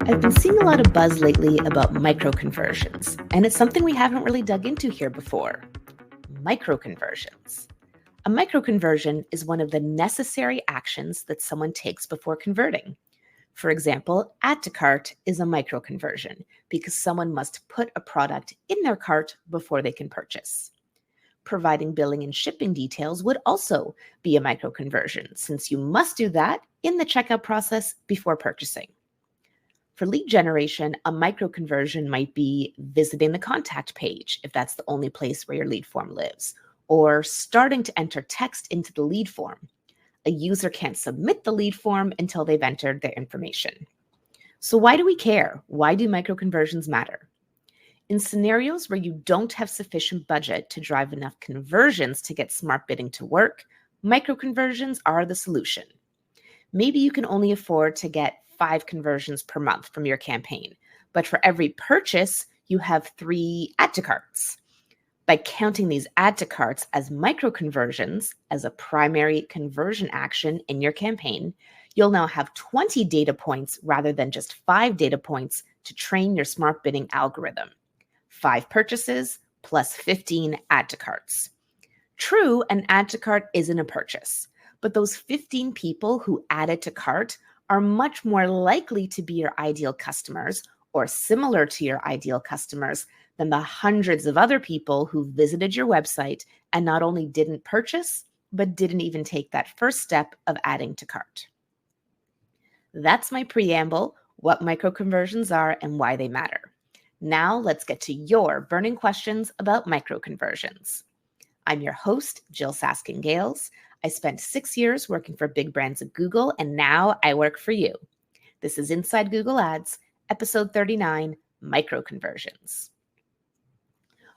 I've been seeing a lot of buzz lately about microconversions, and it's something we haven't really dug into here before. Microconversions. A microconversion is one of the necessary actions that someone takes before converting. For example, add to cart is a microconversion because someone must put a product in their cart before they can purchase. Providing billing and shipping details would also be a microconversion since you must do that in the checkout process before purchasing. For lead generation, a microconversion might be visiting the contact page if that's the only place where your lead form lives, or starting to enter text into the lead form. A user can't submit the lead form until they've entered their information. So why do we care? Why do microconversions matter? In scenarios where you don't have sufficient budget to drive enough conversions to get smart bidding to work, microconversions are the solution. Maybe you can only afford to get 5 conversions per month from your campaign, but for every purchase, you have 3 add to carts. By counting these add to carts as micro conversions as a primary conversion action in your campaign, you'll now have 20 data points rather than just 5 data points to train your smart bidding algorithm. 5 purchases plus 15 add to carts. True, an add to cart isn't a purchase, but those 15 people who added to cart are much more likely to be your ideal customers or similar to your ideal customers than the hundreds of other people who visited your website and not only didn't purchase, but didn't even take that first step of adding to cart. That's my preamble, what microconversions are and why they matter. Now let's get to your burning questions about microconversions. I'm your host, Jyll Saskin Gales. I spent 6 years working for big brands at Google, and now I work for you. This is Inside Google Ads, episode 39, Microconversions.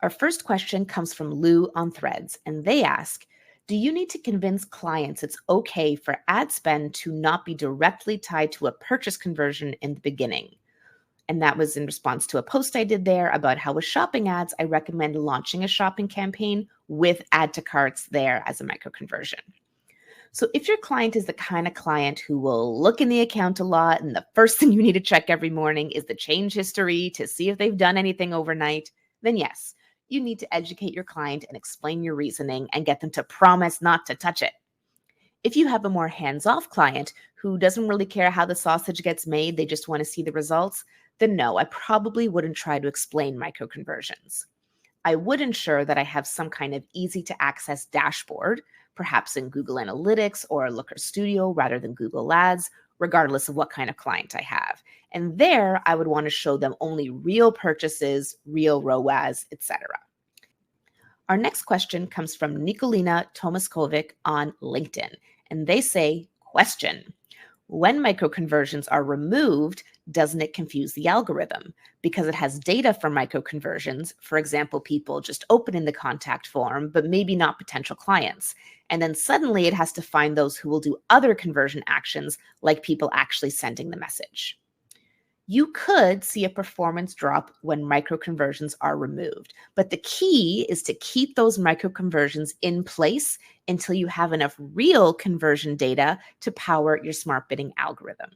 Our first question comes from Lou on Threads, and they ask, do you need to convince clients it's okay for ad spend to not be directly tied to a purchase conversion in the beginning? And that was in response to a post I did there about how with shopping ads, I recommend launching a shopping campaign with add to carts there as a microconversion. So if your client is the kind of client who will look in the account a lot and the first thing you need to check every morning is the change history to see if they've done anything overnight, then yes, you need to educate your client and explain your reasoning and get them to promise not to touch it. If you have a more hands-off client who doesn't really care how the sausage gets made, they just want to see the results, then no, I probably wouldn't try to explain microconversions. I would ensure that I have some kind of easy-to-access dashboard, perhaps in Google Analytics or Looker Studio rather than Google Ads, regardless of what kind of client I have. And there, I would want to show them only real purchases, real ROAS, etc. Our next question comes from Nikolina Tomaskovic on LinkedIn, and they say, question, when microconversions are removed, doesn't it confuse the algorithm? Because it has data for microconversions, for example, people just opening the contact form, but maybe not potential clients. And then suddenly it has to find those who will do other conversion actions, like people actually sending the message. You could see a performance drop when microconversions are removed, but the key is to keep those microconversions in place until you have enough real conversion data to power your smart bidding algorithm.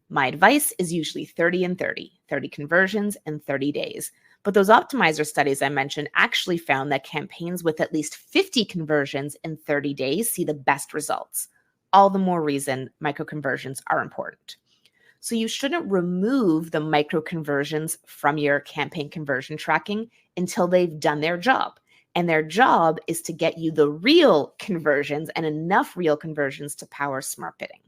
My advice is usually 30 and 30 conversions in 30 days. But those optimizer studies I mentioned actually found that campaigns with at least 50 conversions in 30 days see the best results. All the more reason microconversions are important. So you shouldn't remove the microconversions from your campaign conversion tracking until they've done their job. And their job is to get you the real conversions and enough real conversions to power smart bidding.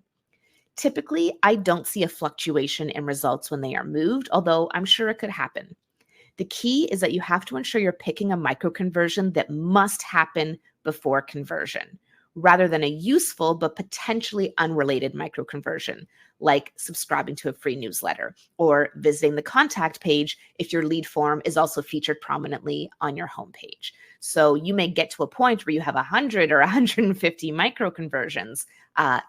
Typically, I don't see a fluctuation in results when they are moved, although I'm sure it could happen. The key is that you have to ensure you're picking a microconversion that must happen before conversion, rather than a useful but potentially unrelated microconversion, like subscribing to a free newsletter or visiting the contact page if your lead form is also featured prominently on your homepage. So you may get to a point where you have 100 or 150 microconversions.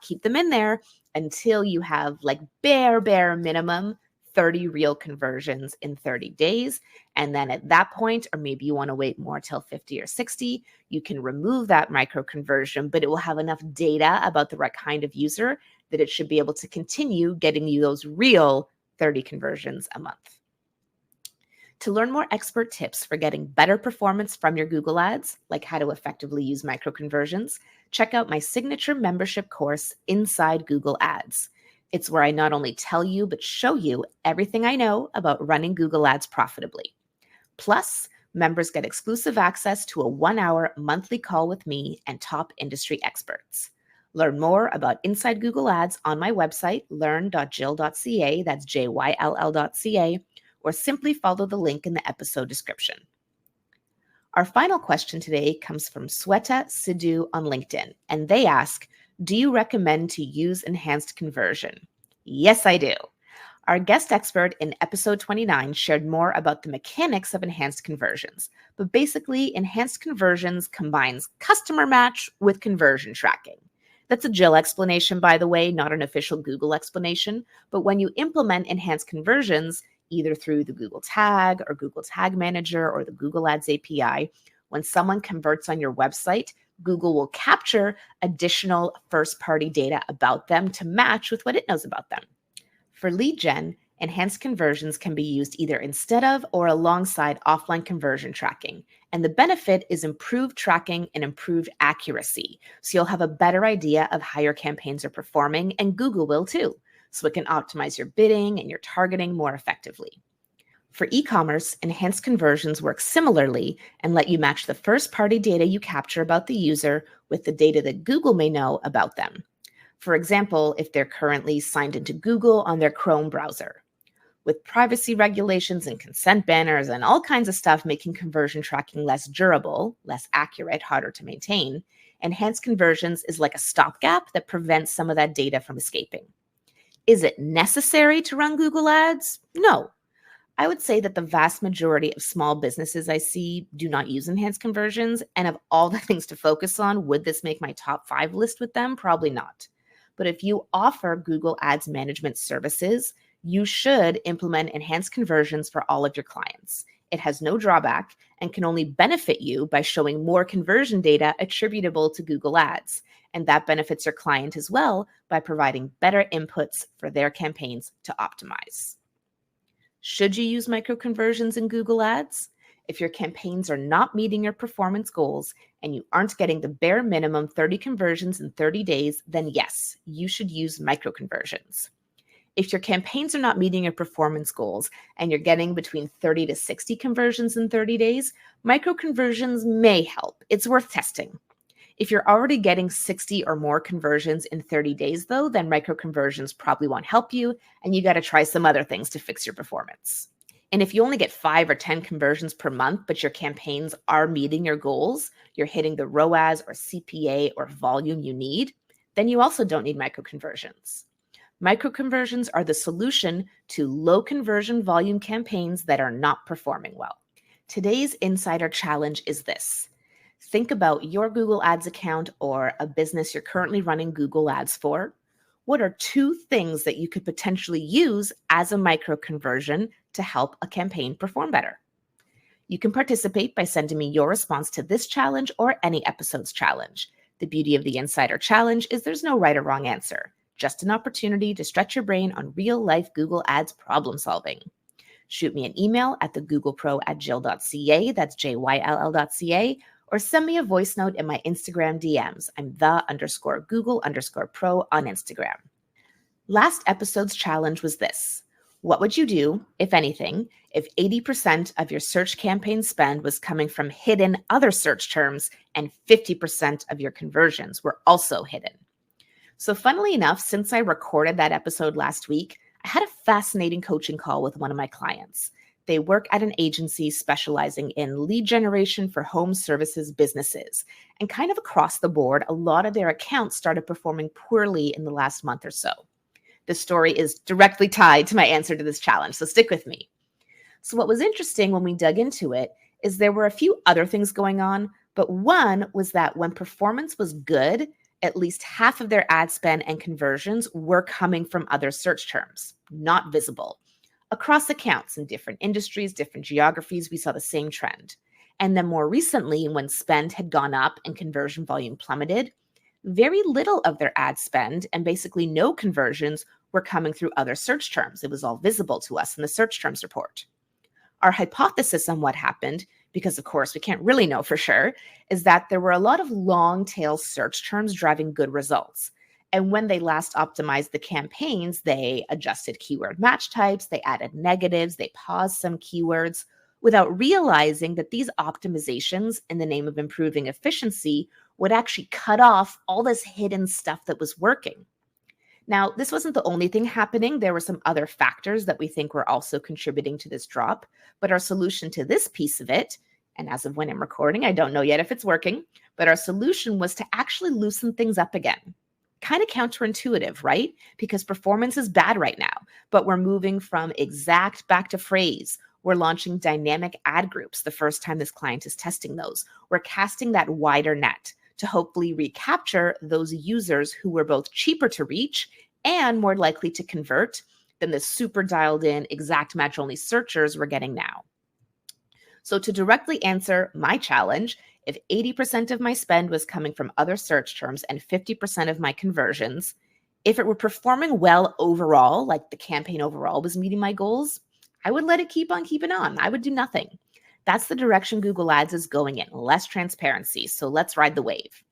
Keep them in there until you have like bare minimum 30 real conversions in 30 days. And then at that point, or maybe you want to wait more till 50 or 60, you can remove that micro conversion, but it will have enough data about the right kind of user that it should be able to continue getting you those real 30 conversions a month. To learn more expert tips for getting better performance from your Google Ads, like how to effectively use microconversions, check out my signature membership course, Inside Google Ads. It's where I not only tell you, but show you everything I know about running Google Ads profitably. Plus, members get exclusive access to a 1-hour monthly call with me and top industry experts. Learn more about Inside Google Ads on my website, learn.jyll.ca, that's JYLL.ca, or simply follow the link in the episode description. Our final question today comes from Sweta Sidhu on LinkedIn, and they ask, do you recommend to use enhanced conversion? Yes, I do. Our guest expert in episode 29 shared more about the mechanics of enhanced conversions, but basically enhanced conversions combines customer match with conversion tracking. That's a Jyll explanation, by the way, not an official Google explanation, but when you implement enhanced conversions, either through the Google Tag or Google Tag Manager or the Google Ads API, when someone converts on your website, Google will capture additional first-party data about them to match with what it knows about them. For lead gen, enhanced conversions can be used either instead of or alongside offline conversion tracking. And the benefit is improved tracking and improved accuracy. So you'll have a better idea of how your campaigns are performing, and Google will too. So it can optimize your bidding and your targeting more effectively. For e-commerce, enhanced conversions work similarly and let you match the first-party data you capture about the user with the data that Google may know about them. For example, if they're currently signed into Google on their Chrome browser. With privacy regulations and consent banners and all kinds of stuff making conversion tracking less durable, less accurate, harder to maintain, enhanced conversions is like a stopgap that prevents some of that data from escaping. Is it necessary to run Google Ads? No. I would say that the vast majority of small businesses I see do not use enhanced conversions, and of all the things to focus on, would this make my top 5 list with them? Probably not. But if you offer Google Ads management services, you should implement enhanced conversions for all of your clients. It has no drawback and can only benefit you by showing more conversion data attributable to Google Ads. And that benefits your client as well by providing better inputs for their campaigns to optimize. Should you use microconversions in Google Ads? If your campaigns are not meeting your performance goals and you aren't getting the bare minimum 30 conversions in 30 days, then yes, you should use microconversions. If your campaigns are not meeting your performance goals and you're getting between 30 to 60 conversions in 30 days, microconversions may help. It's worth testing. If you're already getting 60 or more conversions in 30 days, though, then microconversions probably won't help you, and you got to try some other things to fix your performance. And if you only get 5 or 10 conversions per month, but your campaigns are meeting your goals, you're hitting the ROAS or CPA or volume you need, then you also don't need microconversions. Microconversions are the solution to low conversion volume campaigns that are not performing well. Today's Insider Challenge is this. Think about your Google Ads account or a business you're currently running Google Ads for. What are 2 things that you could potentially use as a microconversion to help a campaign perform better? You can participate by sending me your response to this challenge or any episode's challenge. The beauty of the Insider Challenge is there's no right or wrong answer, just an opportunity to stretch your brain on real-life Google Ads problem solving. Shoot me an email at thegooglepro@jyll.ca, that's JYLL.ca, or send me a voice note in my Instagram DMs. I'm the_Google_pro on Instagram. Last episode's challenge was this. What would you do, if anything, if 80% of your search campaign spend was coming from hidden other search terms and 50% of your conversions were also hidden? So funnily enough, since I recorded that episode last week, I had a fascinating coaching call with one of my clients. They work at an agency specializing in lead generation for home services businesses. And kind of across the board, a lot of their accounts started performing poorly in the last month or so. The story is directly tied to my answer to this challenge, so stick with me. So what was interesting when we dug into it is there were a few other things going on, but one was that when performance was good, at least half of their ad spend and conversions were coming from other search terms, not visible. Across accounts in different industries, different geographies, we saw the same trend. And then more recently, when spend had gone up and conversion volume plummeted, very little of their ad spend and basically no conversions were coming through other search terms. It was all visible to us in the search terms report. Our hypothesis on what happened, because of course we can't really know for sure, is that there were a lot of long tail search terms driving good results. And when they last optimized the campaigns, they adjusted keyword match types, they added negatives, they paused some keywords without realizing that these optimizations in the name of improving efficiency would actually cut off all this hidden stuff that was working. Now, this wasn't the only thing happening. There were some other factors that we think were also contributing to this drop, but our solution to this piece of it, and as of when I'm recording, I don't know yet if it's working, but our solution was to actually loosen things up again. Kind of counterintuitive, right? Because performance is bad right now, but we're moving from exact back to phrase. We're launching dynamic ad groups the first time this client is testing those. We're casting that wider net to hopefully recapture those users who were both cheaper to reach and more likely to convert than the super dialed in exact match only searchers we're getting now. So to directly answer my challenge, if 80% of my spend was coming from other search terms and 50% of my conversions, if it were performing well overall, like the campaign overall was meeting my goals, I would let it keep on keeping on. I would do nothing. That's the direction Google Ads is going in, less transparency. So let's ride the wave.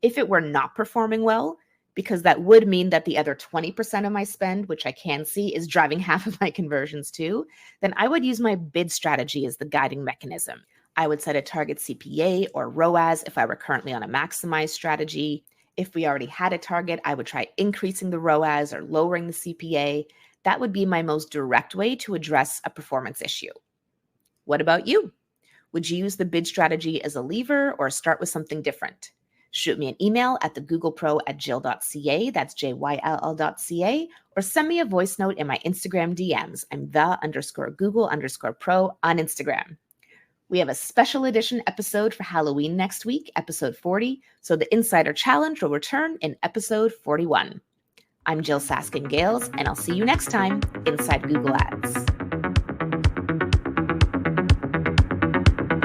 If it were not performing well, because that would mean that the other 20% of my spend, which I can see is driving half of my conversions too, then I would use my bid strategy as the guiding mechanism. I would set a target CPA or ROAS if I were currently on a maximize strategy. If we already had a target, I would try increasing the ROAS or lowering the CPA. That would be my most direct way to address a performance issue. What about you? Would you use the bid strategy as a lever or start with something different? Shoot me an email at thegooglepro@jyll.ca, that's JYLL.ca, or send me a voice note in my Instagram DMs. I'm the_Google_pro on Instagram. We have a special edition episode for Halloween next week, episode 40, so the Insider Challenge will return in episode 41. I'm Jyll Saskin Gales, and I'll see you next time inside Google Ads.